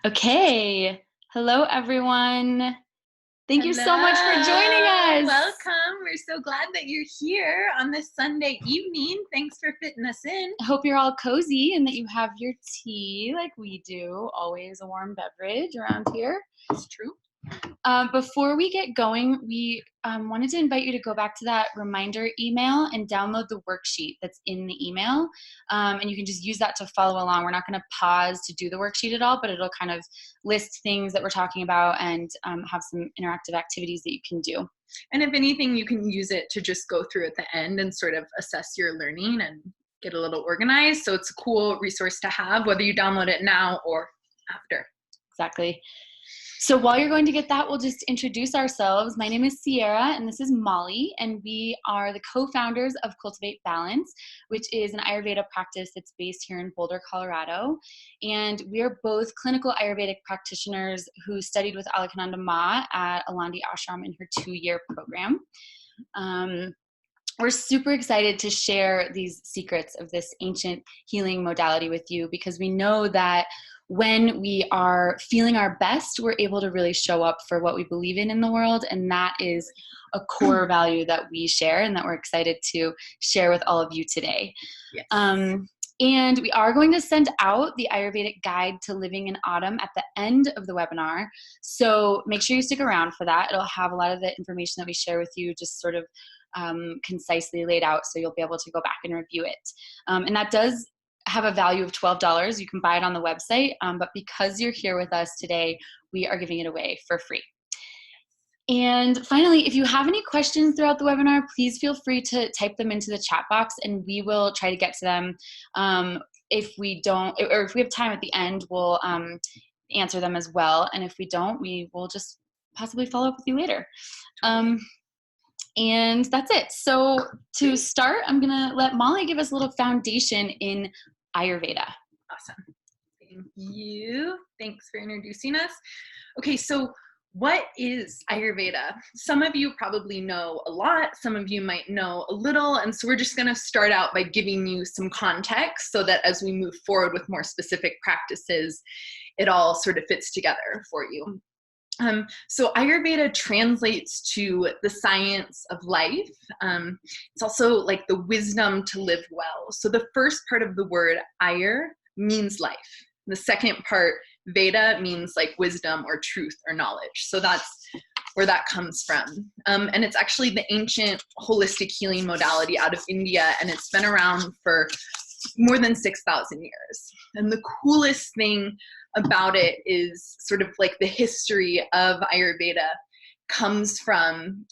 Okay. Hello, everyone. Thank you so much for joining Hello, us. welcome. We're so glad that you're here on this Sunday evening. Thanks for fitting us in. I hope you're all cozy and that you have your tea like we do. Always a warm beverage around here. It's true. Before we get going, we wanted to invite you to go back to that reminder email and download the worksheet that's in the email. And you can just use that to follow along. We're not going to pause to do the worksheet at all, but it'll kind of list things that we're talking about and have some interactive activities that you can do. And if anything, you can use it to just go through at the end and sort of assess your learning and get a little organized. So it's a cool resource to have, whether you download it now or after. Exactly. So while you're going to get that, we'll just introduce ourselves. My name is Sierra, and this is Molly, and we are the co-founders of Cultivate Balance, which is an Ayurveda practice that's based here in Boulder, Colorado. And we are both clinical Ayurvedic practitioners who studied with Alaknanda Ma at Alandi Ashram in her 2-year program. We're super excited to share these secrets of this ancient healing modality with you because we know that when we are feeling our best, we're able to really show up for what we believe in the world. And that is a core value that we share and that we're excited to share with all of you today. Yes. And we are going to send out the Ayurvedic Guide to Living in Autumn at the end of the webinar. So make sure you stick around for that. It'll have a lot of the information that we share with you just sort of concisely laid out, so you'll be able to go back and review it. And that does have a value of $12. You can buy it on the website, but because you're here with us today, we are giving it away for free. And finally, if you have any questions throughout the webinar, please feel free to type them into the chat box and we will try to get to them. If we don't, or if we have time at the end, we'll answer them as well. And if we don't, we will just possibly follow up with you later. And that's it. So to start, I'm going to let Molly give us a little foundation in Ayurveda. Awesome. Thank you. Thanks for introducing us. Okay, so what is Ayurveda? Some of you probably know a lot. Some of you might know a little. And so we're just going to start out by giving you some context so that as we move forward with more specific practices, it all sort of fits together for you. So Ayurveda translates to the science of life. It's also like the wisdom to live well. So the first part of the word Ayur means life. The second part, Veda, means like wisdom or truth or knowledge. So that's where that comes from. And it's actually the ancient holistic healing modality out of India, and it's been around for more than 6,000 years. And the coolest thing about it is sort of like the history of Ayurveda comes from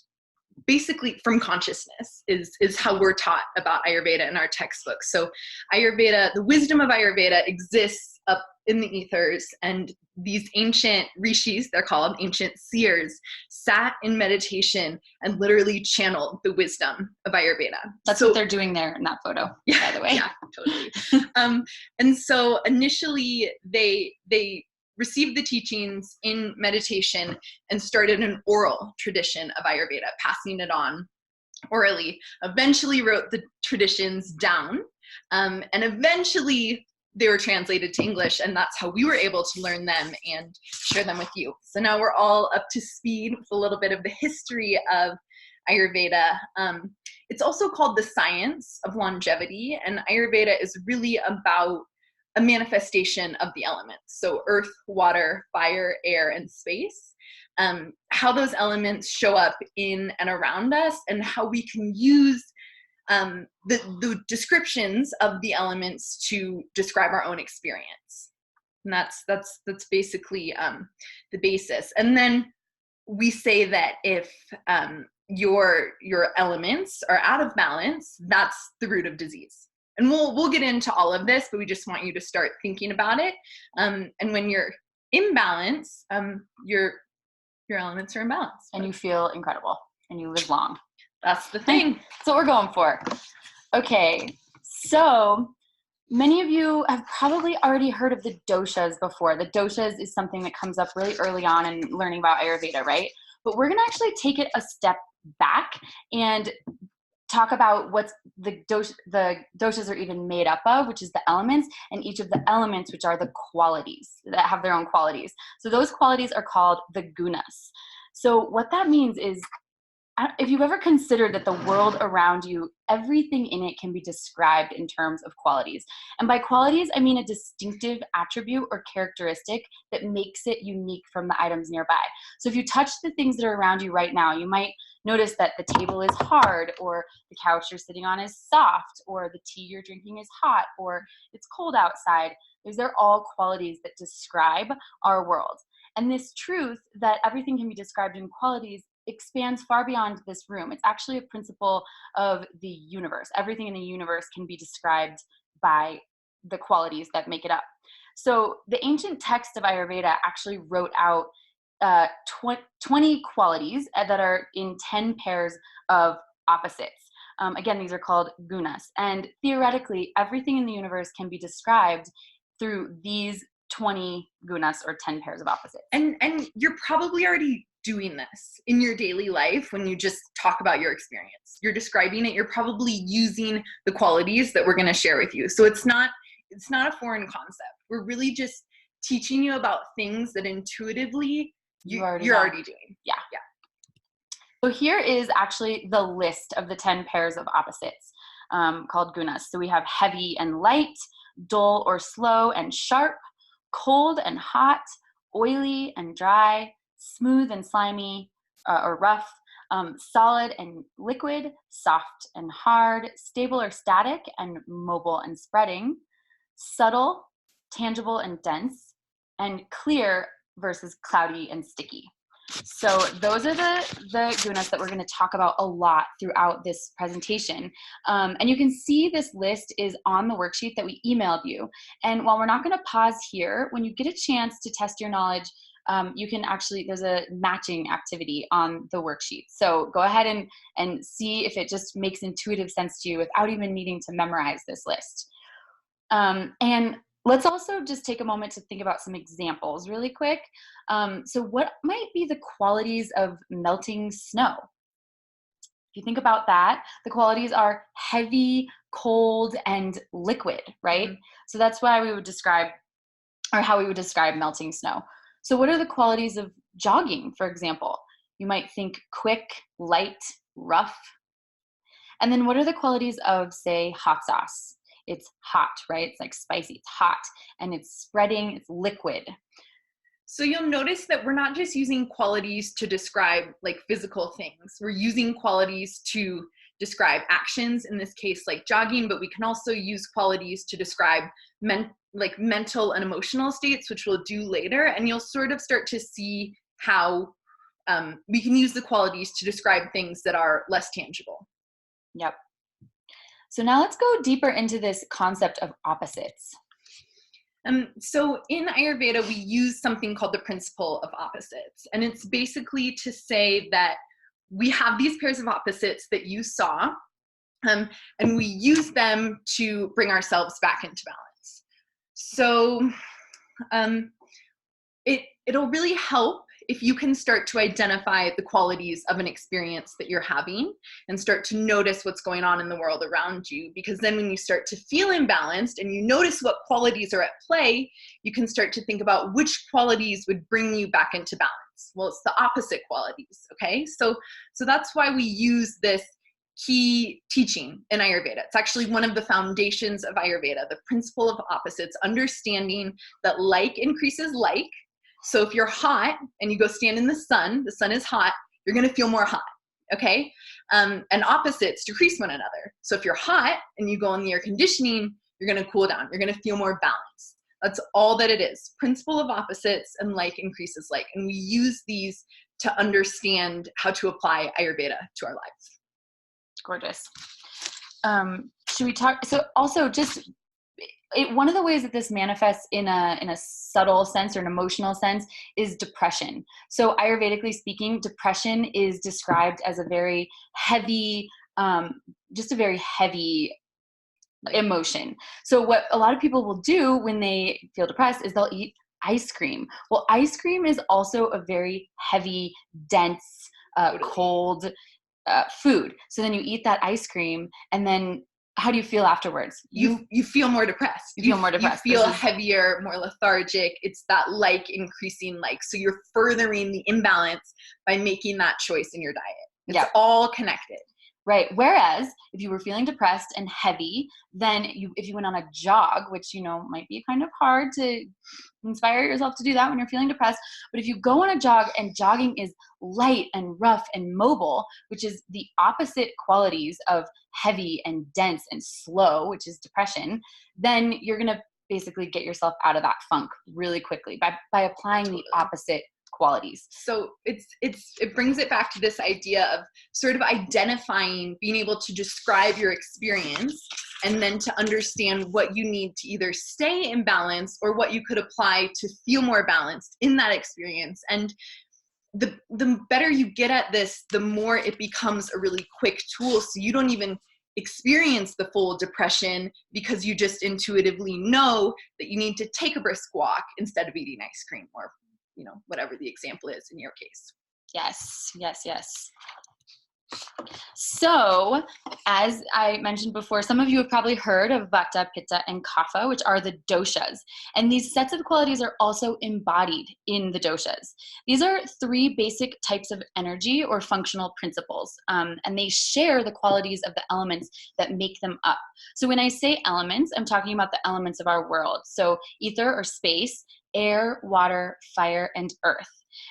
basically from consciousness is how we're taught about Ayurveda in our textbooks. So Ayurveda, the wisdom of Ayurveda exists up in the ethers, and these ancient rishis, they're called ancient seers, sat in meditation and literally channeled the wisdom of Ayurveda. That's what they're doing there in that photo, by the way. Yeah, totally. And so initially they received the teachings in meditation and started an oral tradition of Ayurveda, passing it on orally. Eventually wrote the traditions down, and eventually they were translated to English, and that's how we were able to learn them and share them with you. So now we're all up to speed with a little bit of the history of Ayurveda. It's also called the science of longevity, and Ayurveda is really about a manifestation of the elements. So earth, water, fire, air, and space. How those elements show up in and around us, and how we can use the descriptions of the elements to describe our own experience. And that's basically the basis. And then we say that if your elements are out of balance, that's the root of disease. And we'll get into all of this, but we just want you to start thinking about it. And when you're in balance, your elements are in balance. And you feel incredible and you live long. That's the thing. That's what we're going for. Okay, so many of you have probably already heard of the doshas before. The doshas is something that comes up really early on in learning about Ayurveda, right? But we're going to actually take it a step back and talk about what's the doshas are even made up of, which is the elements, and each of the elements, which are the qualities that have their own qualities. So those qualities are called the gunas. So what that means is, if you've ever considered that the world around you, everything in it can be described in terms of qualities. And by qualities, I mean a distinctive attribute or characteristic that makes it unique from the items nearby. So if you touch the things that are around you right now, you might notice that the table is hard, or the couch you're sitting on is soft, or the tea you're drinking is hot, or it's cold outside. They're all qualities that describe our world. And this truth that everything can be described in qualities expands far beyond this room. It's actually a principle of the universe. Everything in the universe can be described by the qualities that make it up. So the ancient text of Ayurveda actually wrote out 20 qualities that are in 10 pairs of opposites. Again, these are called gunas. And theoretically, everything in the universe can be described through these 20 gunas, or 10 pairs of opposites. And you're probably already doing this in your daily life when you just talk about your experience. You're describing it, you're probably using the qualities that we're going to share with you. So it's not a foreign concept. We're really just teaching you about things that intuitively you're already doing. Yeah. So here is actually the list of the 10 pairs of opposites called gunas. So we have heavy and light, dull or slow and sharp, cold and hot, oily and dry, smooth and slimy or rough, solid and liquid, soft and hard, stable or static, and mobile and spreading, subtle, tangible and dense, and clear versus cloudy and sticky. So those are the gunas that we're going to talk about a lot throughout this presentation. And you can see this list is on the worksheet that we emailed you. And while we're not going to pause here, when you get a chance to test your knowledge, you can actually, there's a matching activity on the worksheet. So go ahead and see if it just makes intuitive sense to you without even needing to memorize this list. And let's also just take a moment to think about some examples really quick. So what might be the qualities of melting snow? If you think about that, the qualities are heavy, cold, and liquid, right? Mm-hmm. So that's why we would describe, or how we would describe melting snow. So what are the qualities of jogging, for example? You might think quick, light, rough. And then what are the qualities of, say, hot sauce? It's hot, right? It's like spicy, it's hot, and it's spreading, it's liquid. So you'll notice that we're not just using qualities to describe like physical things. We're using qualities to describe actions, in this case, like jogging, but we can also use qualities to describe mental and emotional states, which we'll do later. And you'll sort of start to see how we can use the qualities to describe things that are less tangible. Yep. So now let's go deeper into this concept of opposites. So in Ayurveda, we use something called the principle of opposites. And it's basically to say that we have these pairs of opposites that you saw, and we use them to bring ourselves back into balance. So it'll really help if you can start to identify the qualities of an experience that you're having and start to notice what's going on in the world around you. Because then when you start to feel imbalanced and you notice what qualities are at play, you can start to think about which qualities would bring you back into balance. Well, it's the opposite qualities, okay? So that's why we use this key teaching in Ayurveda. It's actually one of the foundations of Ayurveda, the principle of opposites, understanding that like increases like. So if you're hot and you go stand in the sun is hot, you're going to feel more hot, okay? And opposites decrease one another. So if you're hot and you go in the air conditioning, you're going to cool down. You're going to feel more balanced. That's all that it is. Principle of opposites, and like increases like. And we use these to understand how to apply Ayurveda to our lives. Gorgeous. Should we talk? So also just one of the ways that this manifests in a subtle sense or an emotional sense is depression. So Ayurvedically speaking, depression is described as a very heavy, just a very heavy emotion. So what a lot of people will do when they feel depressed is they'll eat ice cream. Well, ice cream is also a very heavy, dense, cold, food. So then you eat that ice cream, and then how do you feel afterwards? You feel more depressed. You feel more depressed. You feel heavier, more lethargic. It's that like increasing like. So you're furthering the imbalance by making that choice in your diet. It's all connected. Right. Whereas if you were feeling depressed and heavy, then if you went on a jog, which, might be kind of hard to inspire yourself to do that when you're feeling depressed. But if you go on a jog, and jogging is light and rough and mobile, which is the opposite qualities of heavy and dense and slow, which is depression, then you're going to basically get yourself out of that funk really quickly by applying the opposite qualities. So it brings it back to this idea of sort of identifying, being able to describe your experience, and then to understand what you need to either stay in balance or what you could apply to feel more balanced in that experience. And the better you get at this, the more it becomes a really quick tool. So you don't even experience the full depression because you just intuitively know that you need to take a brisk walk instead of eating ice cream, or whatever the example is in your case. Yes. So, as I mentioned before, some of you have probably heard of Vata, Pitta, and Kapha, which are the doshas. And these sets of qualities are also embodied in the doshas. These are 3 basic types of energy or functional principles, and they share the qualities of the elements that make them up. So when I say elements, I'm talking about the elements of our world. So ether or space, air, water, fire, and earth.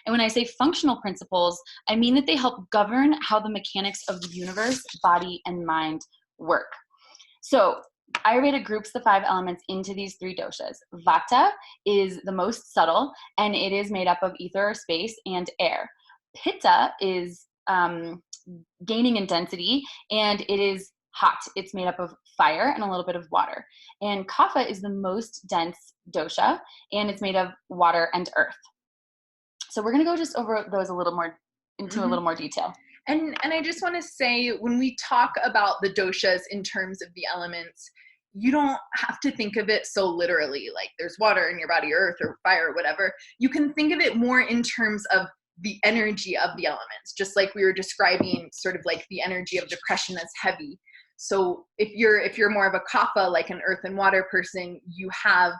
And when I say functional principles, I mean that they help govern how the mechanics of the universe, body, and mind work. So Ayurveda groups the 5 elements into these 3 doshas. Vata is the most subtle, and it is made up of ether or space and air. Pitta is gaining in density, and it is hot. It's made up of fire and a little bit of water. And Kapha is the most dense dosha, and it's made of water and earth. So we're going to go just over those a little more detail. And I just want to say, when we talk about the doshas in terms of the elements, you don't have to think of it so literally, like there's water in your body, earth or fire or whatever. You can think of it more in terms of the energy of the elements, just like we were describing sort of like the energy of depression as heavy. So if you're more of a kapha, like an earth and water person, you have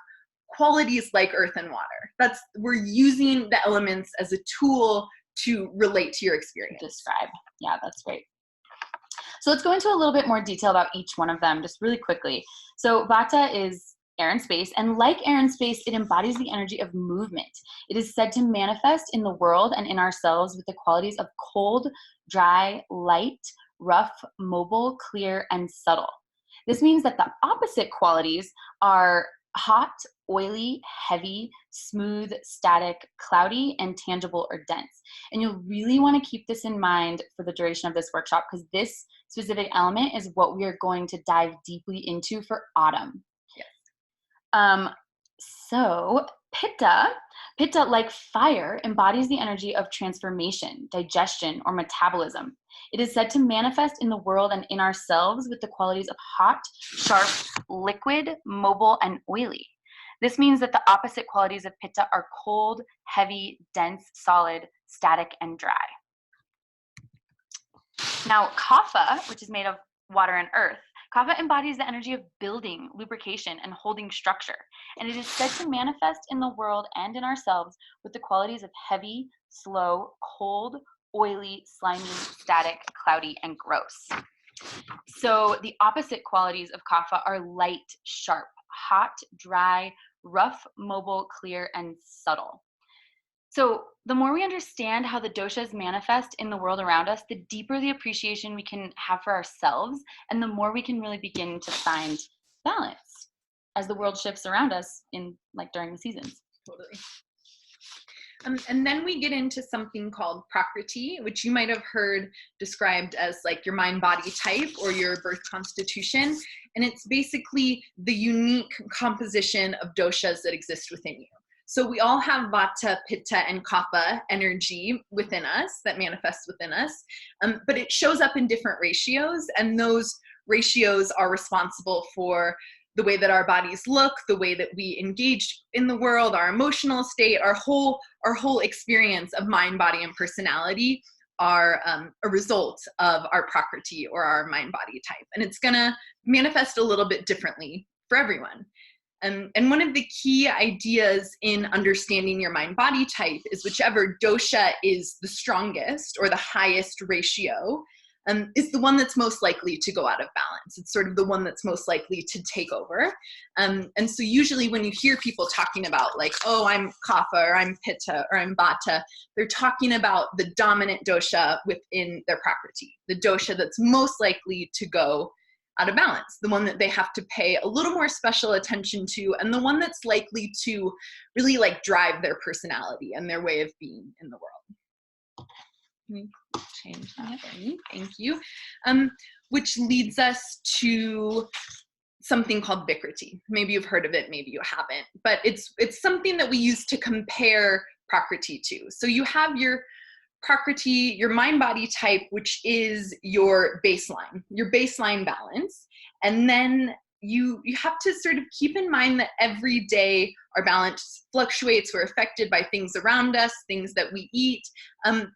qualities like earth and water. We're using the elements as a tool to relate to your experience. Describe. Yeah, that's great. So let's go into a little bit more detail about each one of them just really quickly. So Vata is air and space, and like air and space, it embodies the energy of movement. It is said to manifest in the world and in ourselves with the qualities of cold, dry, light, rough, mobile, clear, and subtle. This means that the opposite qualities are hot, oily, heavy, smooth, static, cloudy, and tangible or dense. And you'll really want to keep this in mind for the duration of this workshop, because this specific element is what we are going to dive deeply into for autumn. Yes. So Pitta, like fire, embodies the energy of transformation, digestion, or metabolism. It is said to manifest in the world and in ourselves with the qualities of hot, sharp, liquid, mobile, and oily. This means that the opposite qualities of Pitta are cold, heavy, dense, solid, static, and dry. Now, Kapha, which is made of water and earth, Kapha embodies the energy of building, lubrication, and holding structure, and it is said to manifest in the world and in ourselves with the qualities of heavy, slow, cold, oily, slimy, static, cloudy, and gross. So the opposite qualities of Kapha are light, sharp, hot, dry, rough, mobile, clear, and subtle. So the more we understand how the doshas manifest in the world around us, the deeper the appreciation we can have for ourselves, and the more we can really begin to find balance as the world shifts around us during the seasons. Totally. And then we get into something called prakriti, which you might have heard described as like your mind-body type or your birth constitution. And it's basically the unique composition of doshas that exist within you. So we all have Vata, Pitta, and Kapha energy within us that manifests within us, but it shows up in different ratios, and those ratios are responsible for the way that our bodies look, the way that we engage in the world, our emotional state, our whole experience of mind, body, and personality are a result of our prakriti or our mind-body type. And it's gonna manifest a little bit differently for everyone. And one of the key ideas in understanding your mind-body type is whichever dosha is the strongest or the highest ratio is the one that's most likely to go out of balance. It's sort of the one that's most likely to take over. And so usually when you hear people talking about like, oh, I'm Kapha or I'm Pitta or I'm Vata, they're talking about the dominant dosha within their prakriti, the dosha that's most likely to go out of balance, the one that they have to pay a little more special attention to, and the one that's likely to really like drive their personality and their way of being in the world. Let me change that for me. Thank you. Which leads us to something called Vikriti. Maybe you've heard of it, maybe you haven't, but it's something that we use to compare Prakriti to. So you have your Prakriti, your mind-body type, which is your baseline balance. And then you have to sort of keep in mind that every day our balance fluctuates. We're affected by things around us, things that we eat, and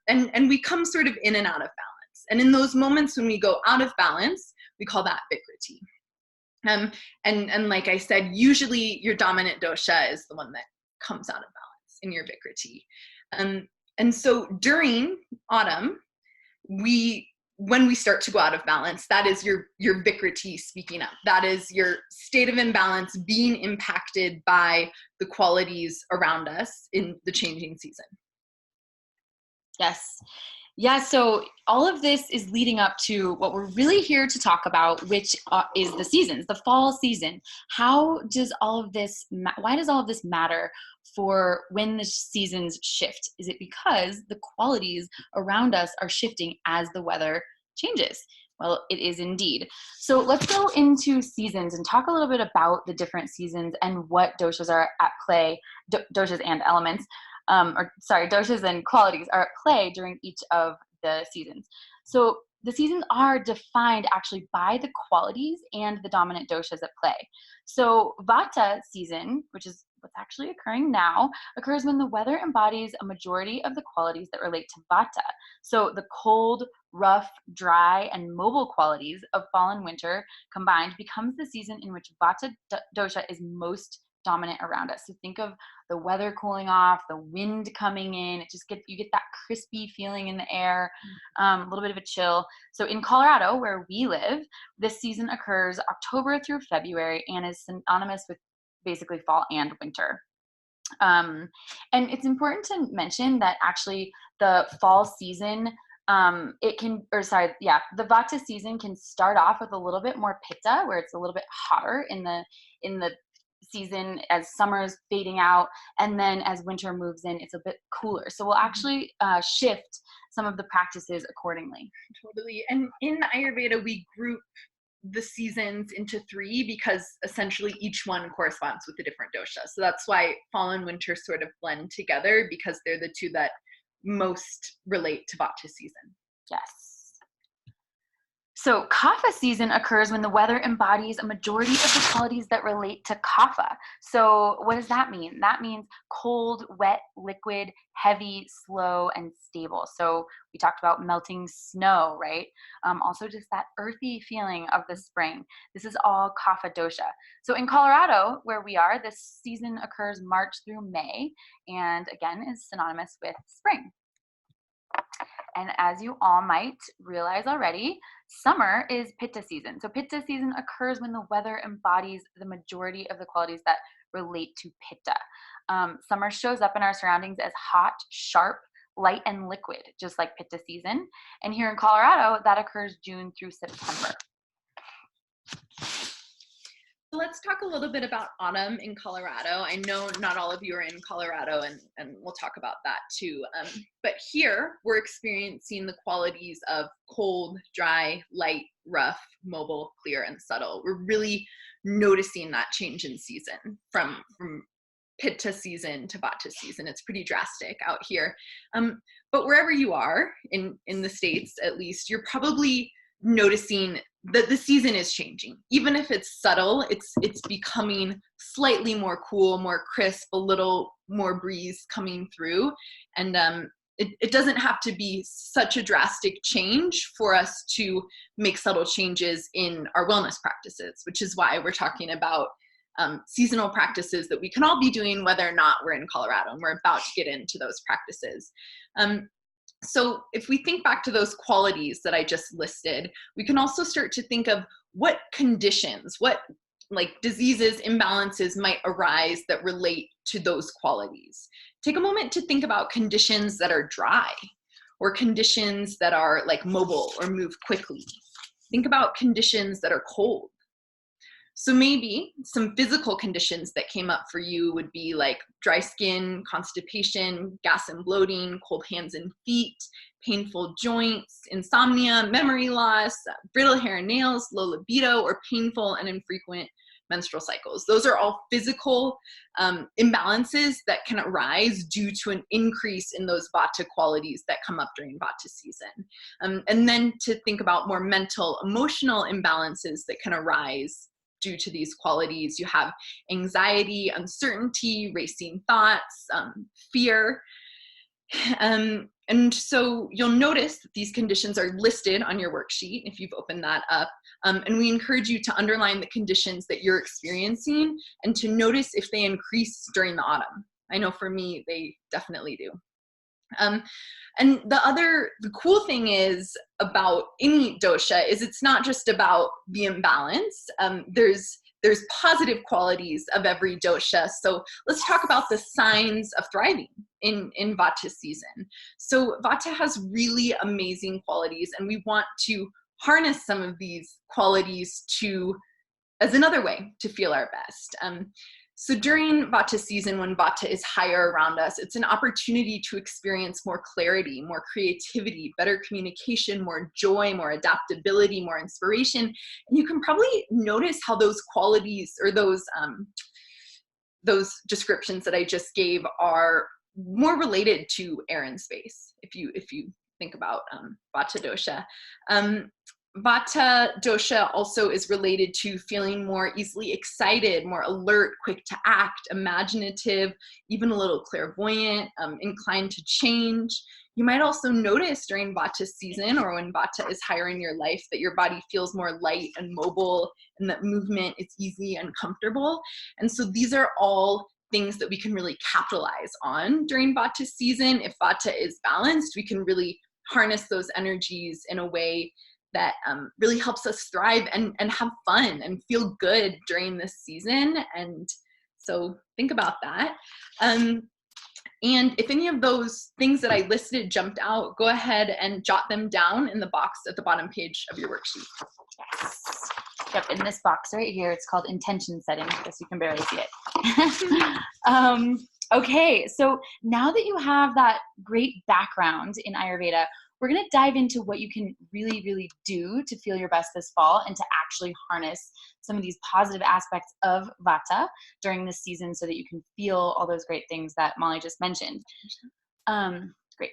we come sort of in and out of balance. And in those moments when we go out of balance, we call that Vikriti. And like I said, usually your dominant dosha is the one that comes out of balance in your Vikriti. And so during autumn, when we start to go out of balance, that is your Vikriti speaking up. That is your state of imbalance being impacted by the qualities around us in the changing season. Yes. Yeah, so all of this is leading up to what we're really here to talk about, which is the seasons, the fall season. How does all of this, why does all of this matter for when the seasons shift? Is it because the qualities around us are shifting as the weather changes? Well, it is indeed. So let's go into seasons and talk a little bit about the different seasons and what doshas are at play, doshas and elements. Doshas and qualities are at play during each of the seasons. So the seasons are defined actually by the qualities and the dominant doshas at play. So Vata season, which is what's actually occurring now, occurs when the weather embodies a majority of the qualities that relate to Vata. So the cold, rough, dry, and mobile qualities of fall and winter combined becomes the season in which Vata dosha is most dominant around us. So think of the weather cooling off, the wind coming in. You get that crispy feeling in the air, a little bit of a chill. So in Colorado, where we live, this season occurs October through February and is synonymous with basically fall and winter. And it's important to mention that actually the fall season, the Vata season can start off with a little bit more pitta, where it's a little bit hotter in the season as summer's fading out, and then as winter moves in, it's a bit cooler. So we'll actually shift some of the practices accordingly. Totally. And in Ayurveda, we group the seasons into 3 because essentially each one corresponds with a different dosha. So that's why fall and winter sort of blend together, because they're the 2 that most relate to Vata season. Yes. So Kapha season occurs when the weather embodies a majority of the qualities that relate to Kapha. So what does that mean? That means cold, wet, liquid, heavy, slow, and stable. So we talked about melting snow, right? Also just that earthy feeling of the spring. This is all Kapha dosha. So in Colorado, where we are, this season occurs March through May, and again is synonymous with spring. And as you all might realize already, summer is Pitta season. So Pitta season occurs when the weather embodies the majority of the qualities that relate to Pitta. Summer shows up in our surroundings as hot, sharp, light, and liquid, just like Pitta season. And here in Colorado, that occurs June through September. Let's talk a little bit about autumn in Colorado. I know not all of you are in Colorado, and we'll talk about that too. But here we're experiencing the qualities of cold, dry, light, rough, mobile, clear, and subtle. We're really noticing that change in season from Pitta season to Vata season. It's pretty drastic out here. But wherever you are in the States, at least, you're probably noticing that the season is changing. Even if it's subtle, it's becoming slightly more cool, more crisp, a little more breeze coming through. And it doesn't have to be such a drastic change for us to make subtle changes in our wellness practices, which is why we're talking about seasonal practices that we can all be doing, whether or not we're in Colorado, and we're about to get into those practices. So if we think back to those qualities that I just listed, we can also start to think of what conditions, what like diseases, imbalances might arise that relate to those qualities. Take a moment to think about conditions that are dry, or conditions that are like mobile or move quickly. Think about conditions that are cold. So maybe some physical conditions that came up for you would be like dry skin, constipation, gas and bloating, cold hands and feet, painful joints, insomnia, memory loss, brittle hair and nails, low libido, or painful and infrequent menstrual cycles. Those are all physical imbalances that can arise due to an increase in those Vata qualities that come up during Vata season. And then to think about more mental, emotional imbalances that can arise due to these qualities. You have anxiety, uncertainty, racing thoughts, fear. And so you'll notice that these conditions are listed on your worksheet if you've opened that up. And we encourage you to underline the conditions that you're experiencing and to notice if they increase during the autumn. I know for me, they definitely do. And the cool thing is about any dosha is it's not just about the imbalance. There's positive qualities of every dosha. So let's talk about the signs of thriving in Vata season. So Vata has really amazing qualities, and we want to harness some of these qualities as another way to feel our best. So during Vata season, when Vata is higher around us, it's an opportunity to experience more clarity, more creativity, better communication, more joy, more adaptability, more inspiration. And you can probably notice how those qualities or those descriptions that I just gave are more related to air and space, if you think about Vata dosha. Vata dosha also is related to feeling more easily excited, more alert, quick to act, imaginative, even a little clairvoyant, inclined to change. You might also notice during Vata season or when Vata is higher in your life that your body feels more light and mobile and that movement is easy and comfortable. And so these are all things that we can really capitalize on during Vata season. If Vata is balanced, we can really harness those energies in a way that really helps us thrive and have fun and feel good during this season. And so think about that. And if any of those things that I listed jumped out, go ahead and jot them down in the box at the bottom page of your worksheet. Yes. Yep, in this box right here, it's called intention setting, because you can barely see it. Okay, so now that you have that great background in Ayurveda, we're going to dive into what you can really, really do to feel your best this fall and to actually harness some of these positive aspects of Vata during this season so that you can feel all those great things that Molly just mentioned. Great.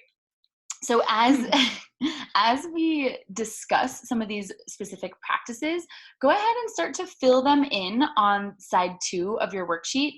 So as we discuss some of these specific practices, go ahead and start to fill them in on side 2 of your worksheet.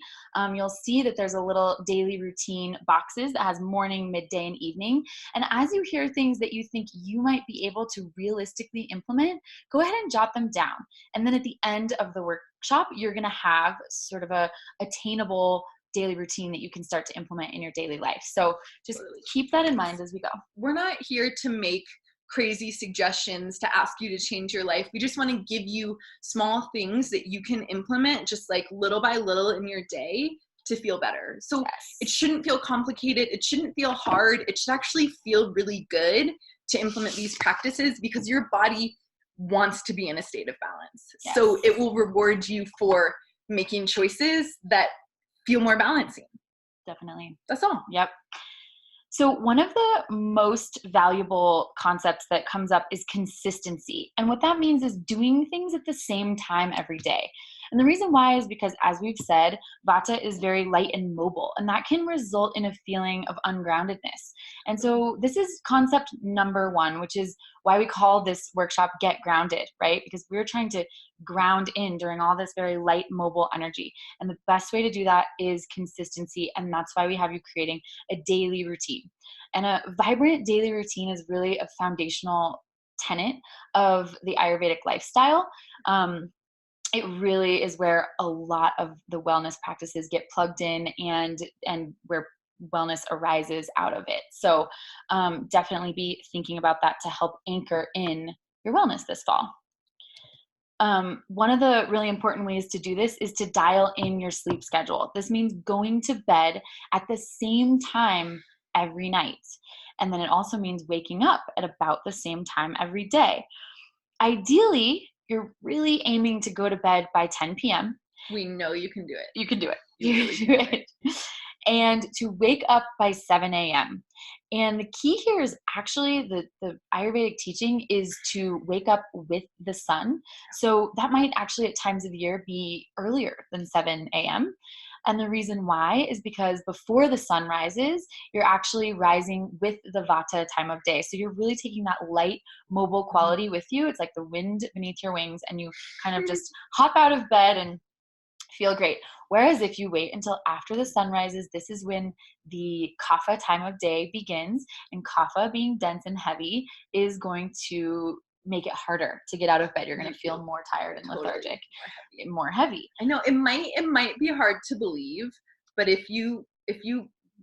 You'll see that there's a little daily routine boxes that has morning, midday, and evening. And as you hear things that you think you might be able to realistically implement, go ahead and jot them down. And then at the end of the workshop, you're going to have sort of a attainable daily routine that you can start to implement in your daily life. So just keep that in mind as we go. We're not here to make crazy suggestions to ask you to change your life. We just want to give you small things that you can implement just like little by little in your day to feel better. So It shouldn't feel complicated. It shouldn't feel hard. It should actually feel really good to implement these practices because your body wants to be in a state of balance. Yes. So it will reward you for making choices that feel more balancing. Definitely. That's all. Yep. So one of the most valuable concepts that comes up is consistency. And what that means is doing things at the same time every day. And the reason why is because, as we've said, Vata is very light and mobile, and that can result in a feeling of ungroundedness. And so this is concept number 1, which is why we call this workshop Get Grounded, right? Because we're trying to ground in during all this very light, mobile energy. And the best way to do that is consistency. And that's why we have you creating a daily routine. And a vibrant daily routine is really a foundational tenet of the Ayurvedic lifestyle. It really is where a lot of the wellness practices get plugged in, and where wellness arises out of it. So definitely be thinking about that to help anchor in your wellness this fall. One of the really important ways to do this is to dial in your sleep schedule. This means going to bed at the same time every night. And then it also means waking up at about the same time every day. Ideally, you're really aiming to go to bed by 10 p.m. We know you can do it. You can do it. You You really can can do do it. And to wake up by 7 a.m. And the key here is actually the Ayurvedic teaching is to wake up with the sun. So that might actually at times of year be earlier than 7 a.m. And the reason why is because before the sun rises, you're actually rising with the Vata time of day. So you're really taking that light, mobile quality with you. It's like the wind beneath your wings, and you kind of just hop out of bed and feel great. Whereas if you wait until after the sun rises, this is when the Kapha time of day begins. And Kapha, being dense and heavy, is going to make it harder to get out of bed. You're going to feel more tired and lethargic, more heavy. I know it might be hard to believe, but if you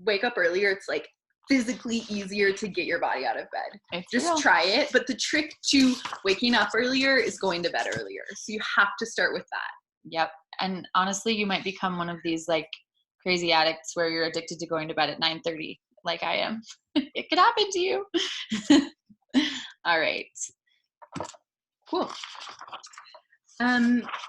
wake up earlier, it's like physically easier to get your body out of bed. It's Just real. try it. But the trick to waking up earlier is going to bed earlier. So you have to start with that. Yep. And honestly, you might become one of these like crazy addicts where you're addicted to going to bed at 9:30, like I am. It could happen to you. All right. Cool.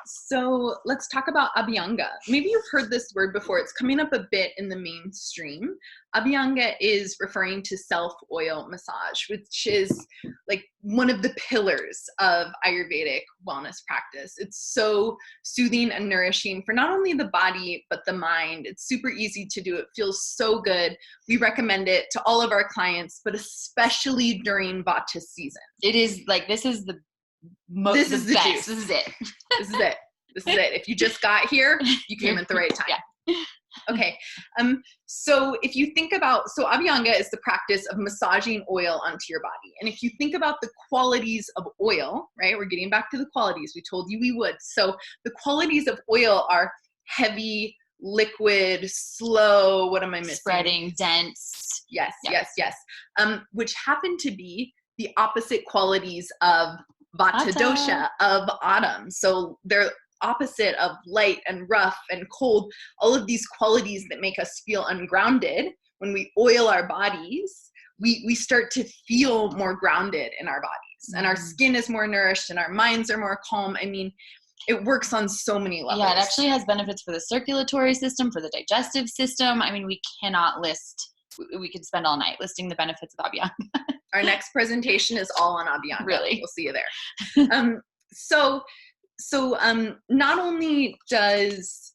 So let's talk about Abhyanga. Maybe you've heard this word before. It's coming up a bit in the mainstream. Abhyanga is referring to self-oil massage, which is like one of the pillars of Ayurvedic wellness practice. It's so soothing and nourishing for not only the body, but the mind. It's super easy to do. It feels so good. We recommend it to all of our clients, but especially during Vata season. It is like, this is the This is the best. juice. This is it. This is it. This is it. If you just got here, you came at the right time. Yeah. Okay. So if you think about, so Abhyanga is the practice of massaging oil onto your body. And if you think about the qualities of oil, right? We're getting back to the qualities. We told you we would. So the qualities of oil are heavy, liquid, slow. What am I missing? Spreading, dense. Yes, Yep. yes. Which happen to be the opposite qualities of Vata dosha, of autumn. So they're opposite of light and rough and cold, all of these qualities that make us feel ungrounded. When we oil our bodies, we start to feel more grounded in our bodies, and our skin is more nourished and our minds are more calm. I mean, it works on so many levels. Yeah, it actually has benefits for the circulatory system, for the digestive system. I mean, we cannot list, we could spend all night listing the benefits of Abhyanga. Our next presentation is all on Abhyanga. Really? We'll see you there. So not only does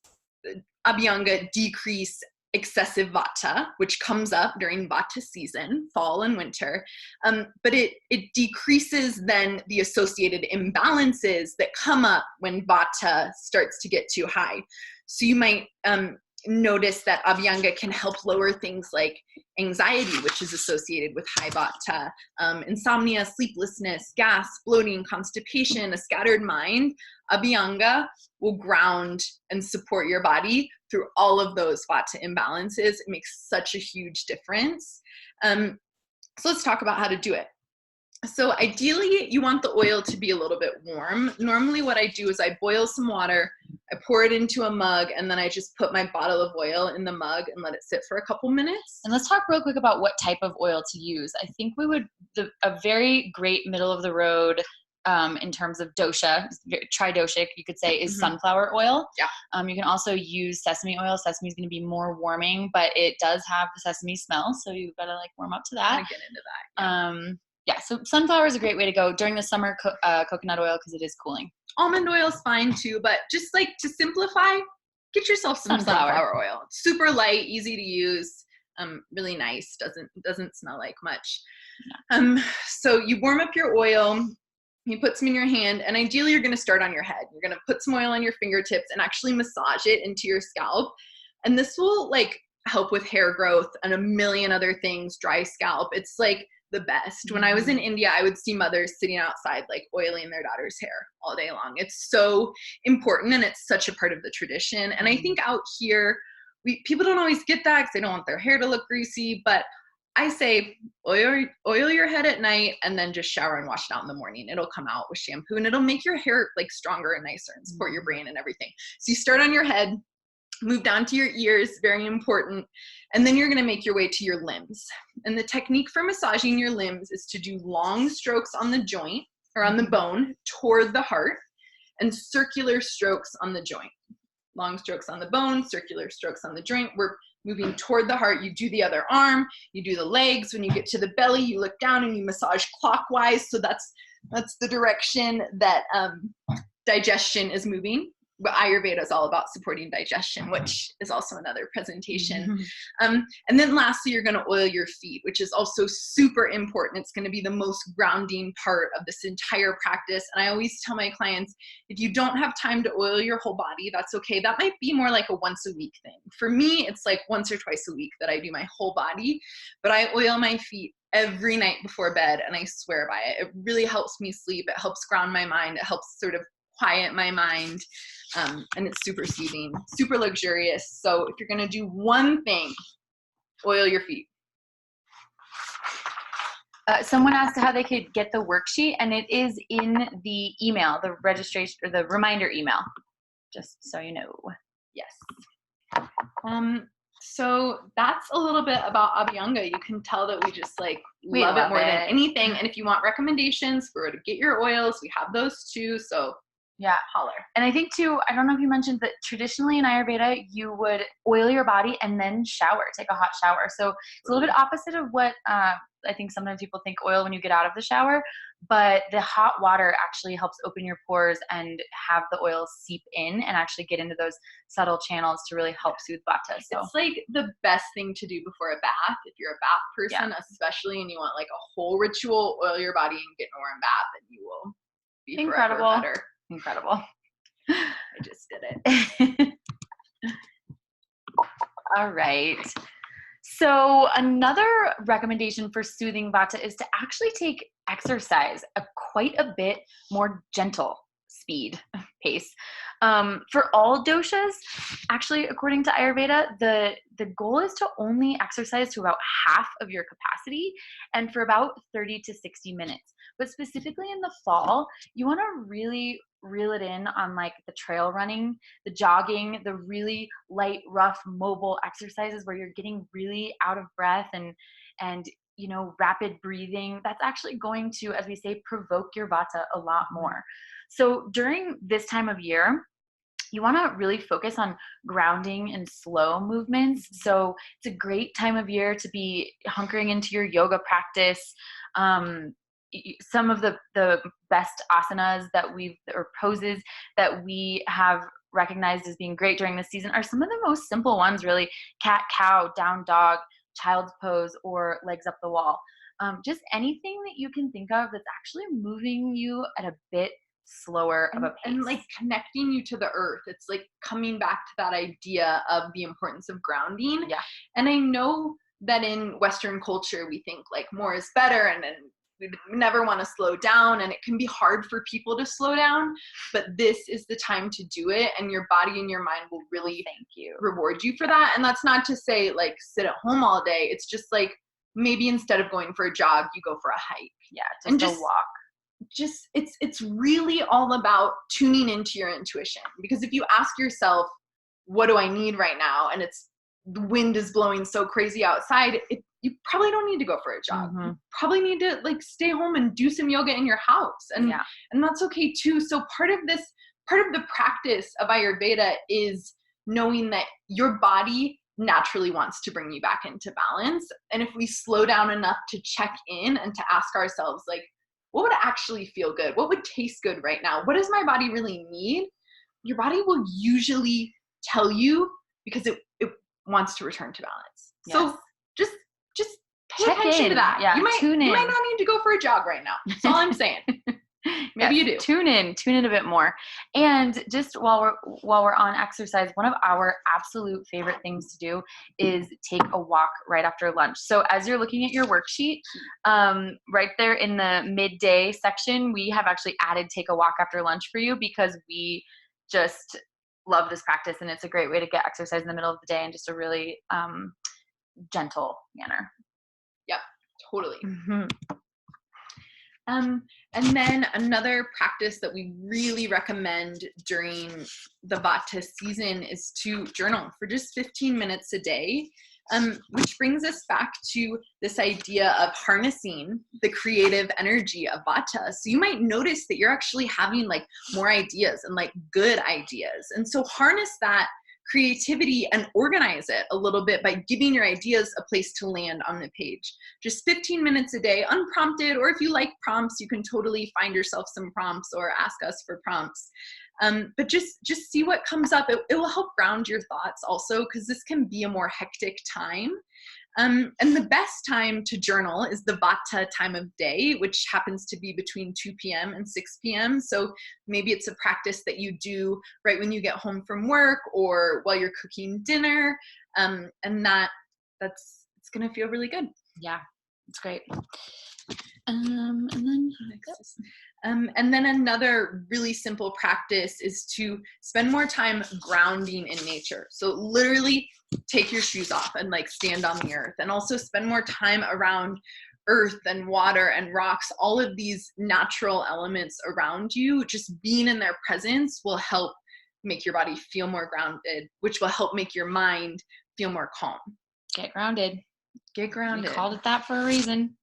Abhyanga decrease excessive Vata, which comes up during Vata season, fall and winter, but it decreases then the associated imbalances that come up when Vata starts to get too high. So you might notice that Abhyanga can help lower things like anxiety, which is associated with high Vata, insomnia, sleeplessness, gas, bloating, constipation, a scattered mind. Abhyanga will ground and support your body through all of those Vata imbalances. It makes such a huge difference. So let's talk about how to do it. So ideally, you want the oil to be a little bit warm. Normally what I do is I boil some water, I pour it into a mug, and then I just put my bottle of oil in the mug and let it sit for a couple minutes. And let's talk real quick about what type of oil to use. I think a very great middle of the road in terms of dosha, tridoshic, you could say, is sunflower oil. Yeah. You can also use sesame oil. Sesame is going to be more warming, but it does have the sesame smell, so you've got to like warm up to that. I'm gonna get into that. Yeah, so sunflower is a great way to go during the summer. Coconut oil, because it is cooling. Almond oil is fine too, but just like to simplify, get yourself some sunflower oil. It's super light, easy to use, really nice. Doesn't smell like much. Yeah. So you warm up your oil. You put some in your hand, and ideally you're going to start on your head. You're going to put some oil on your fingertips and actually massage it into your scalp. And this will like help with hair growth and a million other things, dry scalp. It's like the best. When I was in India, I would see mothers sitting outside, like oiling their daughter's hair all day long. It's so important, and it's such a part of the tradition. And I think out here, people don't always get that because they don't want their hair to look greasy, but I say oil your head at night and then just shower and wash it out in the morning. It'll come out with shampoo, and it'll make your hair like stronger and nicer and support your brain and everything. So you start on your head, move down to your ears, very important. And then you're going to make your way to your limbs. And the technique for massaging your limbs is to do long strokes on the joint or on the bone toward the heart, and circular strokes on the joint. Long strokes on the bone, circular strokes on the joint. We're moving toward the heart. You do the other arm, you do the legs. When you get to the belly, you look down and you massage clockwise. So that's the direction that digestion is moving. But Ayurveda is all about supporting digestion, which is also another presentation. And then lastly, you're going to oil your feet, which is also super important. It's going to be the most grounding part of this entire practice. And I always tell my clients, if you don't have time to oil your whole body, that's okay. That might be more like a once a week thing. For me, it's like once or twice a week that I do my whole body, but I oil my feet every night before bed, and I swear by it. It really helps me sleep. It helps ground my mind. It helps sort of quiet my mind. And it's super soothing, super luxurious. So if you're going to do one thing, oil your feet. Someone asked how they could get the worksheet, and it is in the email, the registration or the reminder email, just so you know. Yes. So that's a little bit about Abhyanga. You can tell that we just love it more than anything. And if you want recommendations for where to get your oils, we have those too. So yeah, holler. And I think too, I don't know if you mentioned that traditionally in Ayurveda, you would oil your body and then shower, take a hot shower. So it's a little bit opposite of what I think sometimes people think oil when you get out of the shower, but the hot water actually helps open your pores and have the oil seep in and actually get into those subtle channels to really help soothe Vata. So it's like the best thing to do before a bath. If you're a bath person, especially, and you want like a whole ritual, oil your body and get in a warm bath, and you will be incredible. Forever better. Incredible. I just did it. All right. So another recommendation for soothing Vata is to actually take exercise at quite a bit more gentle pace. For all doshas, actually, according to Ayurveda, the goal is to only exercise to about half of your capacity and for about 30 to 60 minutes. But specifically in the fall, you want to really reel it in on like the trail running, the jogging, the really light, rough, mobile exercises where you're getting really out of breath and rapid breathing. That's actually going to, as we say, provoke your Vata a lot more. So during this time of year, you want to really focus on grounding and slow movements. So it's a great time of year to be hunkering into your yoga practice. Some of the best asanas or poses that we have recognized as being great during this season are some of the most simple ones, really. Cat, cow, down dog, child's pose, or legs up the wall. Just anything that you can think of that's actually moving you at a bit slower of a pace. And like connecting you to the earth. It's like coming back to that idea of the importance of grounding. Yeah. And I know that in Western culture, we think like more is better, and we never want to slow down, and it can be hard for people to slow down, but this is the time to do it, and your body and your mind will really reward you for that. And that's not to say like sit at home all day. It's just like maybe instead of going for a jog, you go for a hike. Yeah, just a walk. Just it's really all about tuning into your intuition, because if you ask yourself, what do I need right now, and the wind is blowing so crazy outside, you probably don't need to go for a jog. You probably need to like stay home and do some yoga in your house, and that's okay too. So part of the practice of Ayurveda is knowing that your body naturally wants to bring you back into balance, and if we slow down enough to check in and to ask ourselves like, what would actually feel good? What would taste good right now? What does my body really need? Your body will usually tell you, because it wants to return to balance. Yes. So just pay check attention in. to that. Yeah, you might tune in. You might not need to go for a jog right now. That's all I'm saying. Maybe you do. Tune in a bit more. And just while we're on exercise, one of our absolute favorite things to do is take a walk right after lunch. So as you're looking at your worksheet, right there in the midday section, we have actually added take a walk after lunch for you, because we just love this practice, and it's a great way to get exercise in the middle of the day in just a really gentle manner. Yep, totally. Mm-hmm. And then another practice that we really recommend during the Vata season is to journal for just 15 minutes a day, which brings us back to this idea of harnessing the creative energy of Vata. So you might notice that you're actually having like more ideas and like good ideas. And so harness that creativity and organize it a little bit by giving your ideas a place to land on the page. Just 15 minutes a day, unprompted, or if you like prompts, you can totally find yourself some prompts or ask us for prompts. But just see what comes up. It will help ground your thoughts also, because this can be a more hectic time. And the best time to journal is the Vata time of day, which happens to be between 2 p.m. and 6 p.m. So maybe it's a practice that you do right when you get home from work or while you're cooking dinner. And it's going to feel really good. Yeah, it's great. And then and then another really simple practice is to spend more time grounding in nature. So literally take your shoes off and like stand on the earth, and also spend more time around earth and water and rocks, all of these natural elements around you. Just being in their presence will help make your body feel more grounded, which will help make your mind feel more calm. Get grounded. Get grounded. We called it that for a reason.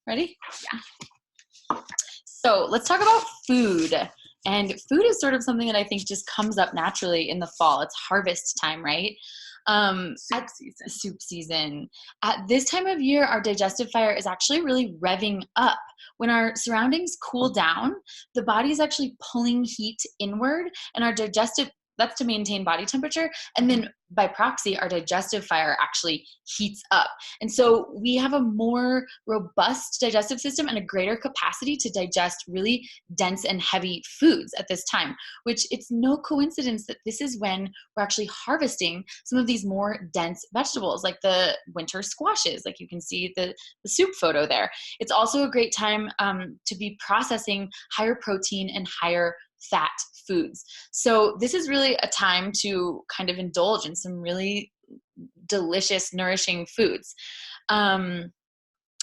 Ready? Yeah. So let's talk about food. And food is sort of something that I think just comes up naturally in the fall. It's harvest time, right? Soup season. At this time of year, our digestive fire is actually really revving up. When our surroundings cool down, the body is actually pulling heat inward, and our digestive, that's to maintain body temperature. And then by proxy, our digestive fire actually heats up. And so we have a more robust digestive system and a greater capacity to digest really dense and heavy foods at this time, which it's no coincidence that this is when we're actually harvesting some of these more dense vegetables, like the winter squashes, like you can see the soup photo there. It's also a great time to be processing higher protein and higher fat foods. So this is really a time to kind of indulge in some really delicious, nourishing foods.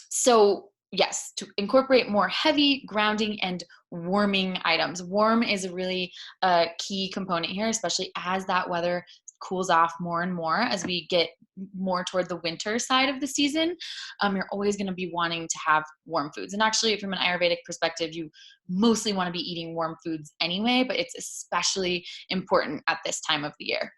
So yes, to incorporate more heavy, grounding, and warming items. Warm is a really key component here, especially as that weather cools off more and more as we get more toward the winter side of the season. You're always going to be wanting to have warm foods. And actually, from an Ayurvedic perspective, you mostly want to be eating warm foods anyway, but it's especially important at this time of the year.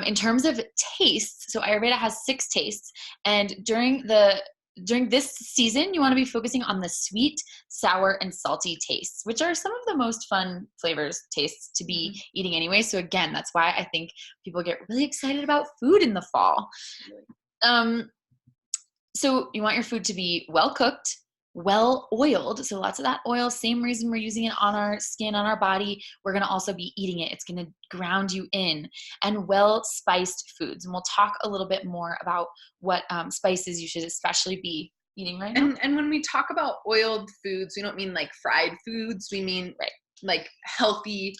In terms of tastes, so Ayurveda has 6 tastes, and during this season, you want to be focusing on the sweet, sour, and salty tastes, which are some of the most fun tastes to be eating anyway. So again, that's why I think people get really excited about food in the fall. So you want your food to be well cooked, well oiled. So lots of that oil, same reason we're using it on our skin, on our body. We're going to also be eating it. It's going to ground you in. And well spiced foods. And we'll talk a little bit more about what spices you should especially be eating right now. And when we talk about oiled foods, we don't mean like fried foods. We mean like healthy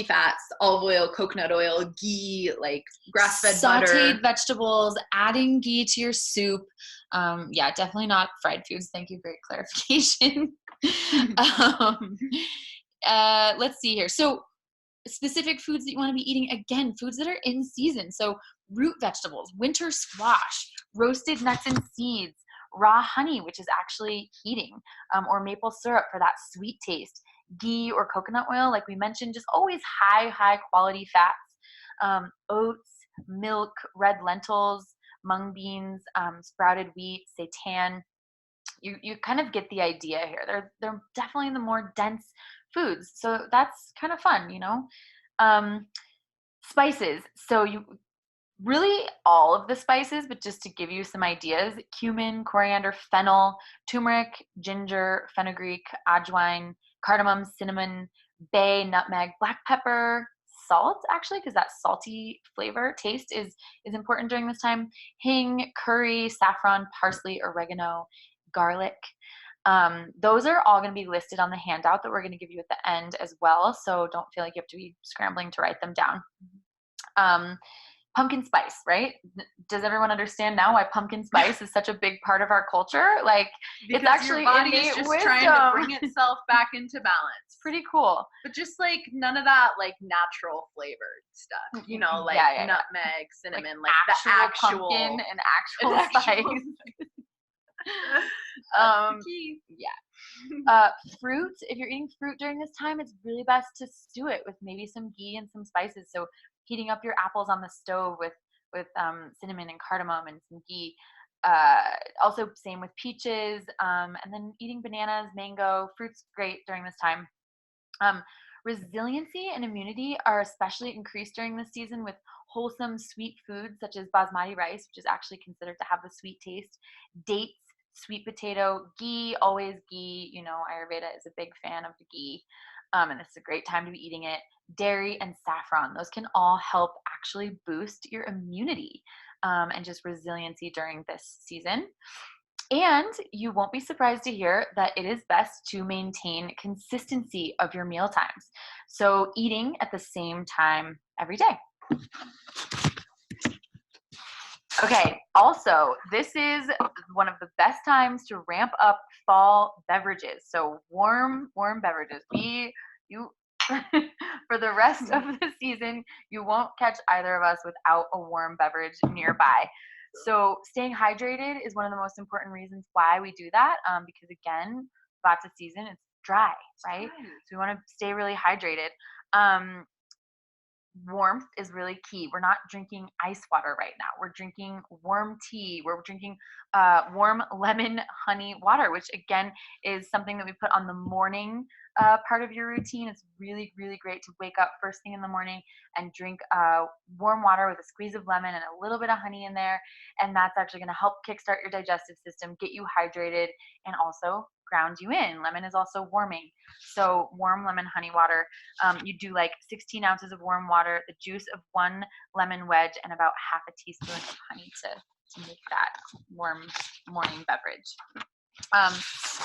fats, olive oil, coconut oil, ghee, like grass-fed butter. Sauteed vegetables, adding ghee to your soup. Yeah, definitely not fried foods. Thank you. Great clarification. Let's see here. So specific foods that you want to be eating, again, foods that are in season. So root vegetables, winter squash, roasted nuts and seeds, raw honey, which is actually heating, or maple syrup for that sweet taste. Ghee or coconut oil, like we mentioned, just always high quality fats. Oats, milk, red lentils, mung beans, sprouted wheat, seitan. You kind of get the idea here. They're definitely the more dense foods, so that's kind of fun, you know. Spices. So really all of the spices, but just to give you some ideas: cumin, coriander, fennel, turmeric, ginger, fenugreek, ajwain, cardamom, cinnamon, bay, nutmeg, black pepper, salt, actually, because that salty flavor taste is important during this time, hing, curry, saffron, parsley, oregano, garlic. Those are all going to be listed on the handout that we're going to give you at the end as well, so don't feel like you have to be scrambling to write them down. Pumpkin spice, right? Does everyone understand now why pumpkin spice is such a big part of our culture? Like, because it's actually your body innate is just wisdom. trying to bring itself back into balance. It's pretty cool. But just like none of that like natural flavored stuff, you know, like nutmeg, cinnamon, like the actual pumpkin and actual spice. That's the key. Yeah. Fruit, if you're eating fruit during this time, it's really best to stew it with maybe some ghee and some spices. So heating up your apples on the stove with cinnamon and cardamom and some ghee. Also same with peaches, and then eating bananas, mango, fruit's great during this time. Resiliency and immunity are especially increased during this season with wholesome sweet foods such as basmati rice, which is actually considered to have a sweet taste, dates, sweet potato, ghee, always ghee. You know, Ayurveda is a big fan of the ghee, and this is a great time to be eating it. Dairy and saffron, those can all help actually boost your immunity and just resiliency during this season. And you won't be surprised to hear that it is best to maintain consistency of your meal times. So eating at the same time every day. Okay, also, this is one of the best times to ramp up fall beverages. So warm beverages. For the rest of the season, you won't catch either of us without a warm beverage nearby. So staying hydrated is one of the most important reasons why we do that, because again, Vata season, it's dry, right? So we want to stay really hydrated. Warmth is really key. We're not drinking ice water right now. We're drinking warm tea. We're drinking warm lemon honey water, which again is something that we put on the morning part of your routine. It's really, really great to wake up first thing in the morning and drink warm water with a squeeze of lemon and a little bit of honey in there. And that's actually going to help kickstart your digestive system, get you hydrated, and also ground you in. Lemon is also warming. So warm lemon honey water. You do like 16 ounces of warm water, the juice of 1 lemon wedge, and about half a teaspoon of honey to make that warm morning beverage.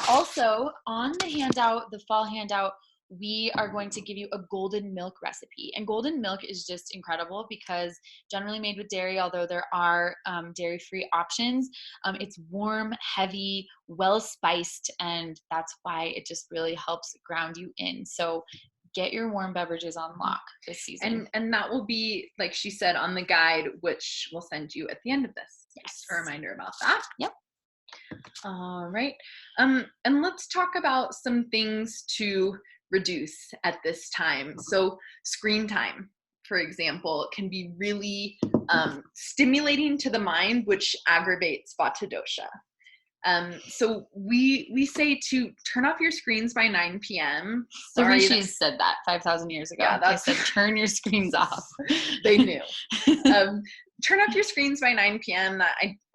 Also, on the handout, the fall handout, we are going to give you a golden milk recipe. And golden milk is just incredible because generally made with dairy, although there are dairy-free options, it's warm, heavy, well-spiced, and that's why it just really helps ground you in. So get your warm beverages on lock this season. And that will be, like she said, on the guide, which we'll send you at the end of this. Yes. Just a reminder about that. Yep. All right. And let's talk about some things to reduce at this time. So screen time, for example, can be really stimulating to the mind, which aggravates Vata dosha. So we say to turn off your screens by 9 p.m. The rishis said that 5,000 years ago. Yeah, they said turn your screens off. They knew. Turn off your screens by 9 p.m.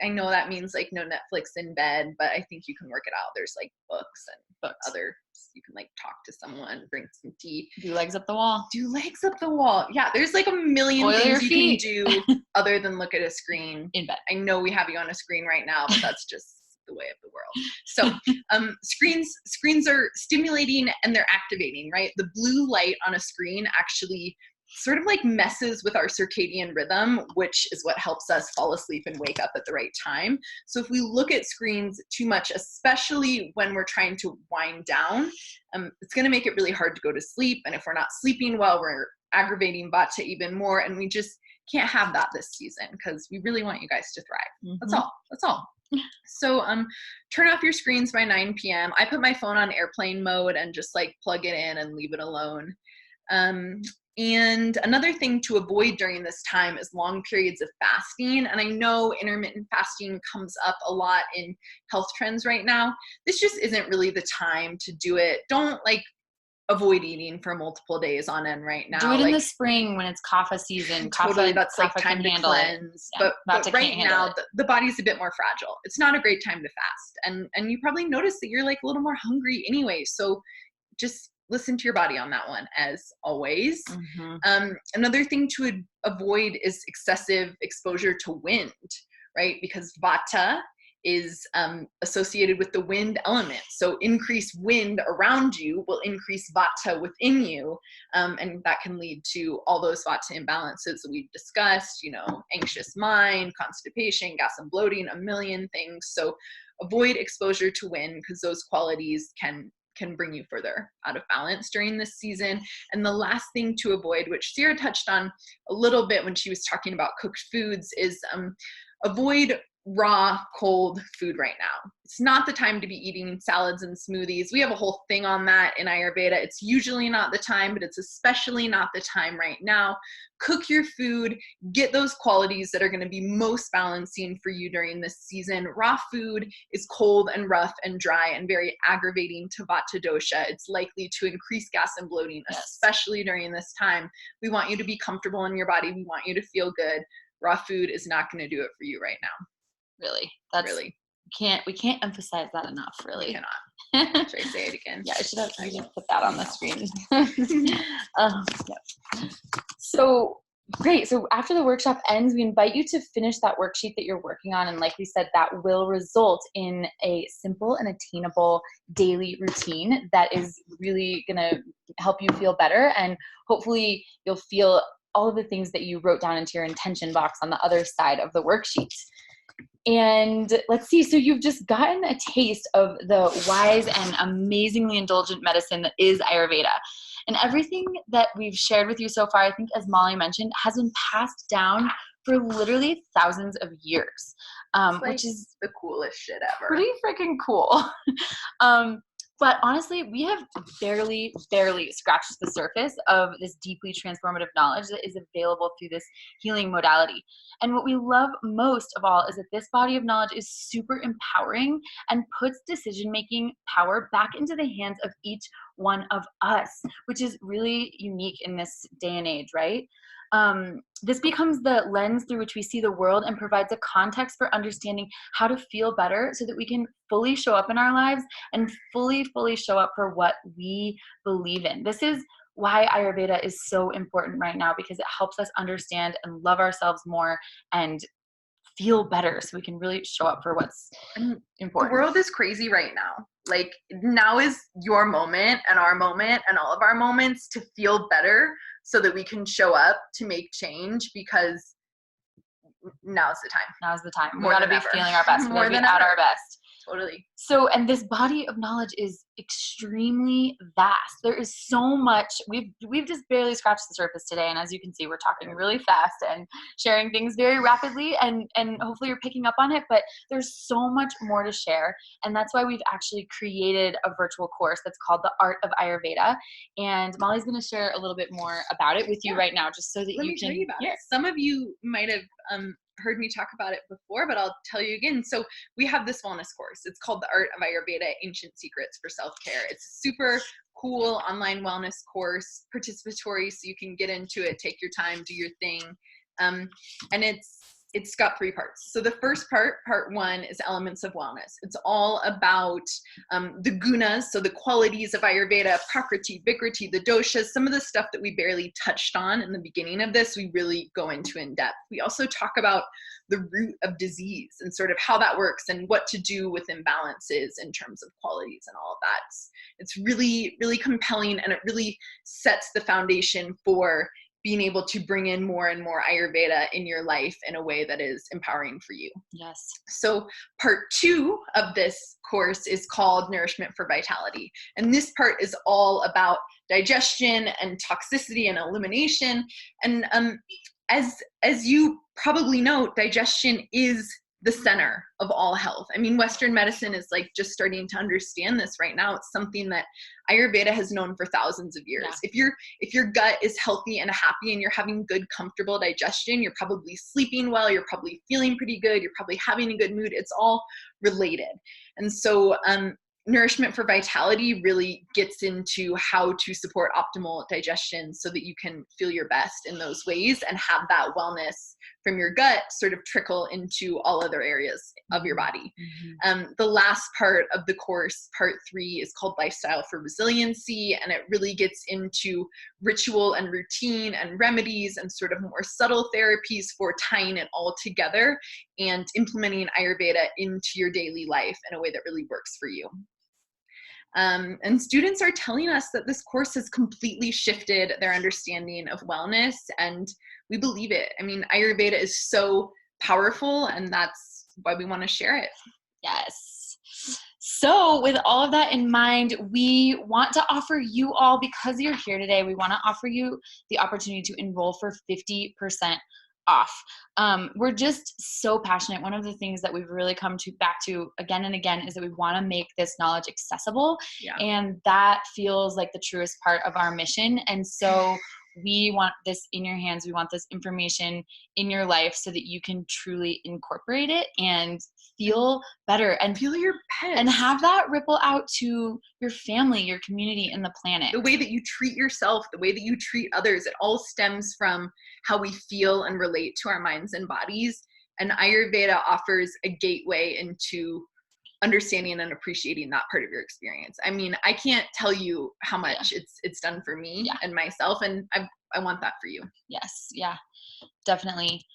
I know that means like no Netflix in bed, but I think you can work it out. There's like books and other, you can like talk to someone, bring some tea. Do legs up the wall. Do legs up the wall. Yeah, there's like a million things you can do other than look at a screen. In bed. I know we have you on a screen right now, but that's just the way of the world. So screens are stimulating and they're activating, right? The blue light on a screen actually sort of like messes with our circadian rhythm, which is what helps us fall asleep and wake up at the right time. So if we look at screens too much, especially when we're trying to wind down, it's going to make it really hard to go to sleep. And if we're not sleeping well, we're aggravating Vata even more. And we just can't have that this season because we really want you guys to thrive. Mm-hmm. That's all. So turn off your screens by 9 p.m. I put my phone on airplane mode and just like plug it in and leave it alone. And another thing to avoid during this time is long periods of fasting. And I know intermittent fasting comes up a lot in health trends right now. This just isn't really the time to do it. Don't like avoid eating for multiple days on end right now. Do it in like, the spring when it's Kapha season. Totally, that's like Kapha time can to handle cleanse. it. Yeah, But Vata right can't handle now, it. the body's a bit more fragile. It's not a great time to fast. And you probably notice that you're like a little more hungry anyway. So just listen to your body on that one, as always. Another thing to avoid is excessive exposure to wind, right? Because Vata is associated with the wind element. So increased wind around you will increase Vata within you. And that can lead to all those Vata imbalances that we've discussed, you know, anxious mind, constipation, gas and bloating, a million things. So avoid exposure to wind, because those qualities can bring you further out of balance during this season. And the last thing to avoid, which Sarah touched on a little bit when she was talking about cooked foods, is avoid raw, cold food right now. It's not the time to be eating salads and smoothies. We have a whole thing on that in Ayurveda. It's usually not the time, but it's especially not the time right now. Cook your food, get those qualities that are going to be most balancing for you during this season. Raw food is cold and rough and dry and very aggravating to Vata dosha. It's likely to increase gas and bloating, especially during this time. We want you to be comfortable in your body. We want you to feel good. Raw food is not going to do it for you right now. Really, we can't emphasize that enough. Really, we cannot. Should I say it again? Yeah, I should have put that on the screen. Yeah. So great. So after the workshop ends, we invite you to finish that worksheet that you're working on, and like we said, that will result in a simple and attainable daily routine that is really going to help you feel better, and hopefully you'll feel all of the things that you wrote down into your intention box on the other side of the worksheet. And let's see, so you've just gotten a taste of the wise and amazingly indulgent medicine that is Ayurveda. And everything that we've shared with you so far, I think, as Molly mentioned, has been passed down for literally thousands of years, which is the coolest shit ever. Pretty freaking cool. But honestly, we have barely scratched the surface of this deeply transformative knowledge that is available through this healing modality. And what we love most of all is that this body of knowledge is super empowering and puts decision-making power back into the hands of each one of us, which is really unique in this day and age, right? This becomes the lens through which we see the world and provides a context for understanding how to feel better so that we can fully show up in our lives and fully show up for what we believe in. This is why Ayurveda is so important right now, because it helps us understand and love ourselves more and feel better so we can really show up for what's important. The world is crazy right now. Like, now is your moment and our moment and all of our moments to feel better so that we can show up to make change, because now's the time. Now's the time. We gotta be feeling our best. We gotta be at our best. Totally. So, and this body of knowledge is extremely vast. There is so much. We've just barely scratched the surface today. And as you can see, we're talking really fast and sharing things very rapidly, and hopefully you're picking up on it, but there's so much more to share. And that's why we've actually created a virtual course that's called the Art of Ayurveda. And Molly's going to share a little bit more about it with you right now, just so that Let you me can tell you about it. Some of you might have heard me talk about it before, but I'll tell you again. So we have this wellness course. It's called the Art of Ayurveda, Ancient Secrets for Self-Care. It's a super cool online wellness course, participatory, so you can get into it, take your time, do your thing. And it's got 3 parts. So the first part 1, is elements of wellness. It's all about the gunas, so the qualities of Ayurveda, prakriti, vikriti, the doshas, some of the stuff that we barely touched on in the beginning of this, we really go into in depth. We also talk about the root of disease and sort of how that works and what to do with imbalances in terms of qualities and all of that. It's really, really compelling, and it really sets the foundation for being able to bring in more and more Ayurveda in your life in a way that is empowering for you. Yes. So part 2 of this course is called Nourishment for Vitality. And this part is all about digestion and toxicity and elimination. And as you probably know, digestion is the center of all health. I mean, Western medicine is like just starting to understand this right now. It's something that Ayurveda has known for thousands of years. Yeah. If your gut is healthy and happy and you're having good, comfortable digestion, you're probably sleeping well, you're probably feeling pretty good, you're probably having a good mood. It's all related. And so Nourishment for Vitality really gets into how to support optimal digestion so that you can feel your best in those ways and have that wellness from your gut sort of trickle into all other areas of your body. The last part of the course, part 3, is called Lifestyle for Resiliency, and it really gets into ritual and routine and remedies and sort of more subtle therapies for tying it all together and implementing Ayurveda into your daily life in a way that really works for you. And students are telling us that this course has completely shifted their understanding of wellness, and we believe it. I mean, Ayurveda is so powerful, and that's why we want to share it. Yes. So with all of that in mind, we want to offer you all, because you're here today, we want to offer you the opportunity to enroll for 50% off. We're just so passionate. One of the things that we've really come back to again and again is that we want to make this knowledge accessible. And that feels like the truest part of our mission. And so we want this in your hands. We want this information in your life so that you can truly incorporate it and feel better and feel your best and have that ripple out to your family, your community, and the planet. The way that you treat yourself, the way that you treat others, it all stems from how we feel and relate to our minds and bodies. And Ayurveda offers a gateway into understanding and appreciating that part of your experience. I mean, I can't tell you how much it's done for me and myself, and I want that for you. Yes, yeah, definitely.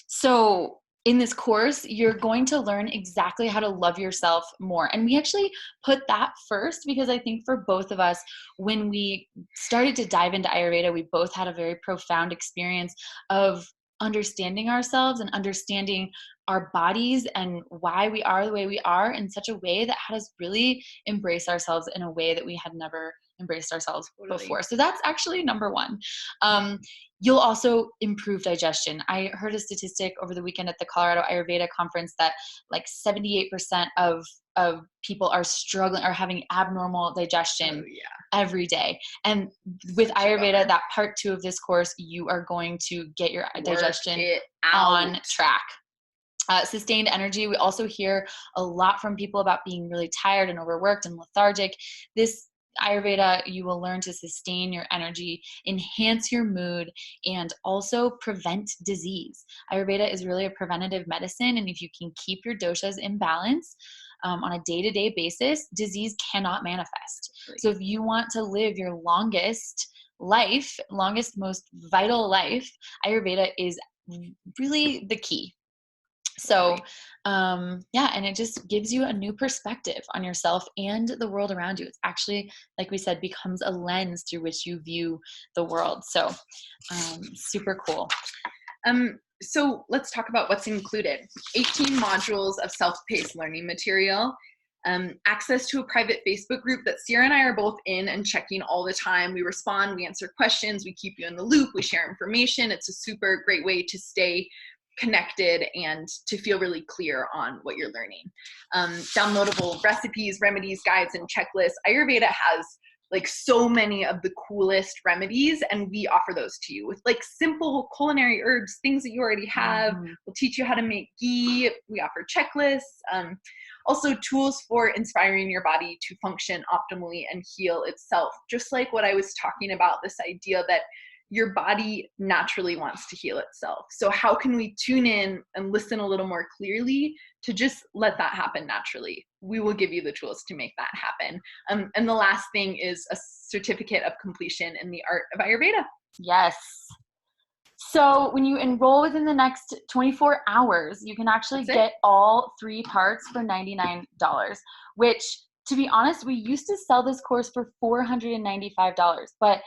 So in this course, you're going to learn exactly how to love yourself more. And we actually put that first because I think for both of us, when we started to dive into Ayurveda, we both had a very profound experience of understanding ourselves and understanding our bodies and why we are the way we are in such a way that had us really embrace ourselves in a way that we had never embraced ourselves before. So that's actually number one. You'll also improve digestion. I heard a statistic over the weekend at the Colorado Ayurveda conference that like 78% of people are struggling or having abnormal digestion every day. And with Ayurveda, that part 2 of this course, you are going to get your digestion on track. Sustained energy. We also hear a lot from people about being really tired and overworked and lethargic. This Ayurveda, you will learn to sustain your energy, enhance your mood, and also prevent disease. Ayurveda is really a preventative medicine, and if you can keep your doshas in balance on a day-to-day basis, disease cannot manifest. So if you want to live your longest, most vital life, Ayurveda is really the key. So, and it just gives you a new perspective on yourself and the world around you. It's actually, like we said, becomes a lens through which you view the world. So, super cool. So let's talk about what's included. 18 modules of self-paced learning material, access to a private Facebook group that Sierra and I are both in and checking all the time. We respond, we answer questions, we keep you in the loop, we share information. It's a super great way to stay connected and to feel really clear on what you're learning. Downloadable recipes, remedies, guides, and checklists. Ayurveda has like so many of the coolest remedies, and we offer those to you with like simple culinary herbs, things that you already have. We'll teach you how to make ghee. We offer checklists. Also tools for inspiring your body to function optimally and heal itself. Just like what I was talking about, this idea that your body naturally wants to heal itself. So how can we tune in and listen a little more clearly to just let that happen naturally? We will give you the tools to make that happen. And the last thing is a certificate of completion in the Art of Ayurveda. Yes. So when you enroll within the next 24 hours, you can actually get all 3 parts for $99, which, to be honest, we used to sell this course for $495, but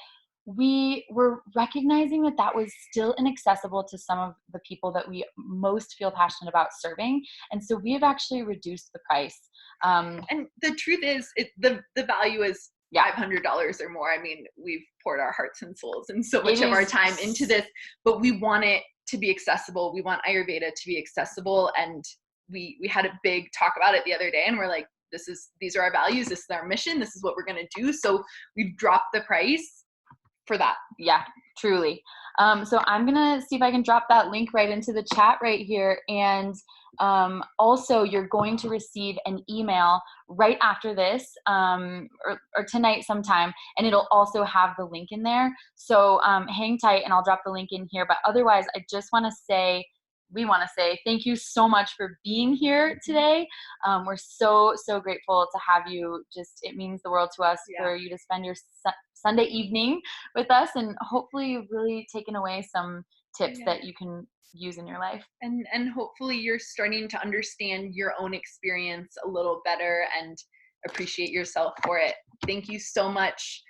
we were recognizing that that was still inaccessible to some of the people that we most feel passionate about serving. And so we have actually reduced the price. And the truth is, the value is $500 or more. I mean, we've poured our hearts and souls and so much of our time into this, but we want it to be accessible. We want Ayurveda to be accessible. And we had a big talk about it the other day, and we're like, these are our values. This is our mission. This is what we're going to do. So we've dropped the price for that. Yeah, truly. So I'm gonna see if I can drop that link right into the chat right here. And also, you're going to receive an email right after this, or tonight sometime, and it'll also have the link in there. So hang tight, and I'll drop the link in here. But otherwise, I just want to say, we want to say thank you so much for being here today. We're so grateful to have you. Just, it means the world to us for you to spend your Sunday evening with us, and hopefully you've really taken away some tips that you can use in your life. And hopefully you're starting to understand your own experience a little better and appreciate yourself for it. Thank you so much.